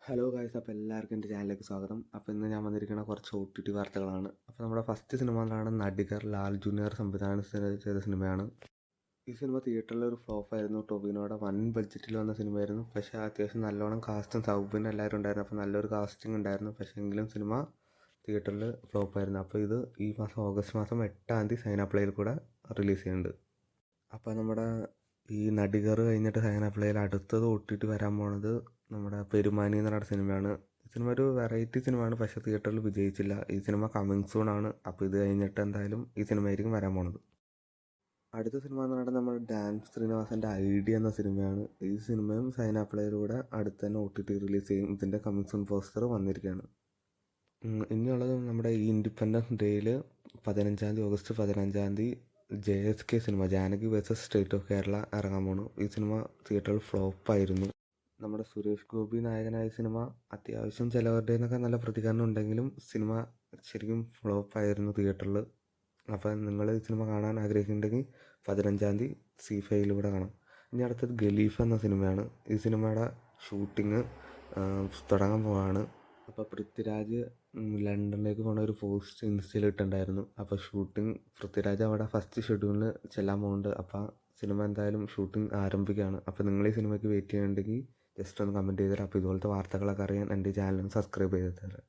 Hello guys, അപ്പോൾ എല്ലാവർക്കും എൻ്റെ ചാനലിലേക്ക് സ്വാഗതം. അപ്പോൾ ഇന്ന് ഞാൻ വന്നിരിക്കുന്ന കുറച്ച് OTT വാർത്തകളാണ്. അപ്പോൾ നമ്മുടെ ഫസ്റ്റ് സിനിമ എന്നാണ് നടികർ ലാൽ ജൂനിയർ സംവിധാനം ചെയ്ത സിനിമയാണ്. ഈ സിനിമ തിയേറ്ററിൽ ഒരു ഫ്ലോപ്പായിരുന്നു. ടൊവിനോയുടെ വൻ ബഡ്ജറ്റിൽ വന്ന സിനിമയായിരുന്നു. പക്ഷേ അത്യാവശ്യം നല്ലോണം കാസ്റ്റും സൗബിനും എല്ലാവരും ഉണ്ടായിരുന്നു. അപ്പോൾ നല്ലൊരു കാസ്റ്റിംഗ് ഉണ്ടായിരുന്നു. പക്ഷേ എങ്കിലും സിനിമ തിയേറ്ററിൽ ഫ്ലോപ്പായിരുന്നു. അപ്പോൾ ഇത് ഈ മാസം ഓഗസ്റ്റ് മാസം 8-ാം തീയതി സൈനാപ്ലേയിൽ കൂടെ റിലീസ് ചെയ്യുന്നുണ്ട്. അപ്പോൾ നമ്മുടെ ഈ നടികർ കഴിഞ്ഞിട്ട് സൈനാപ്ലേയിൽ അടുത്തത് OTT വരാൻ പോണത് നമ്മുടെ പെരുമാനി എന്ന് പറയുന്ന സിനിമയാണ്. ഈ സിനിമ ഒരു വെറൈറ്റി സിനിമയാണ്, പക്ഷേ തിയേറ്ററിൽ വിജയിച്ചില്ല. ഈ സിനിമ കമ്മിങ് സൂൺ ആണ്. അപ്പോൾ ഇത് കഴിഞ്ഞിട്ട് എന്തായാലും ഈ സിനിമയായിരിക്കും വരാൻ പോണത്. അടുത്ത സിനിമ എന്ന് പറയുന്നത് നമ്മുടെ ഡാൻസ് ശ്രീനിവാസൻ്റെ ഐഡിയ എന്ന സിനിമയാണ്. ഈ സിനിമയും സൈനാപ്ലേയിലൂടെ അടുത്ത് തന്നെ OTT റിലീസ് ചെയ്യും. ഇതിൻ്റെ കമ്മിങ് സൂൺ പോസ്റ്റർ വന്നിരിക്കുകയാണ്. ഇനിയുള്ളത് നമ്മുടെ ഈ ഇൻഡിപെൻഡൻസ് ഡേയിൽ 15-ാം തീയതി ഓഗസ്റ്റ് 15-ാം തീയതി JSK cinema Janaki versus state of Kerala ഇറങ്ങാൻ പോണു. ഈ സിനിമ തിയേറ്ററിൽ ഫ്ലോപ്പായിരുന്നു. നമ്മുടെ സുരേഷ് ഗോപി നായകനായ സിനിമ അത്യാവശ്യം ചിലവരുടെ നിന്നൊക്കെ നല്ല പ്രതികരണം ഉണ്ടെങ്കിലും സിനിമ ശരിക്കും ഫ്ലോപ്പായിരുന്നു തിയേറ്ററിൽ. അപ്പം നിങ്ങൾ ഈ സിനിമ കാണാൻ ആഗ്രഹിക്കുന്നുണ്ടെങ്കിൽ 15-ാം തീയതി ZEE5 കാണാം. ഇനി അടുത്തത് ഖലീഫ എന്ന സിനിമയാണ്. ഈ സിനിമയുടെ ഷൂട്ടിങ് തുടങ്ങാൻ പോവാണ്. അപ്പോൾ പൃഥ്വിരാജ് ലണ്ടനിലേക്ക് പോണ ഒരു പോസ്റ്റ് ഇൻസ്റ്റയിൽ ഇട്ടുണ്ടായിരുന്നു. അപ്പോൾ പൃഥ്വിരാജ് അവിടെ ഫസ്റ്റ് ഷെഡ്യൂളിന് ചെല്ലാൻ പോകുന്നുണ്ട്. അപ്പോൾ സിനിമ എന്തായാലും ഷൂട്ടിംഗ് ആരംഭിക്കുകയാണ്. അപ്പോൾ നിങ്ങൾ ഈ സിനിമയ്ക്ക് വെയിറ്റ് ചെയ്യുന്നുണ്ടെങ്കിൽ ജസ്റ്റ് ഒന്ന് കമൻറ്റ് ചെയ്ത് തരാം. അപ്പോൾ ഇതുപോലത്തെ വാർത്തകളൊക്കെ അറിയാൻ എൻ്റെ ചാനൽ സബ്സ്ക്രൈബ് ചെയ്ത് തരാം.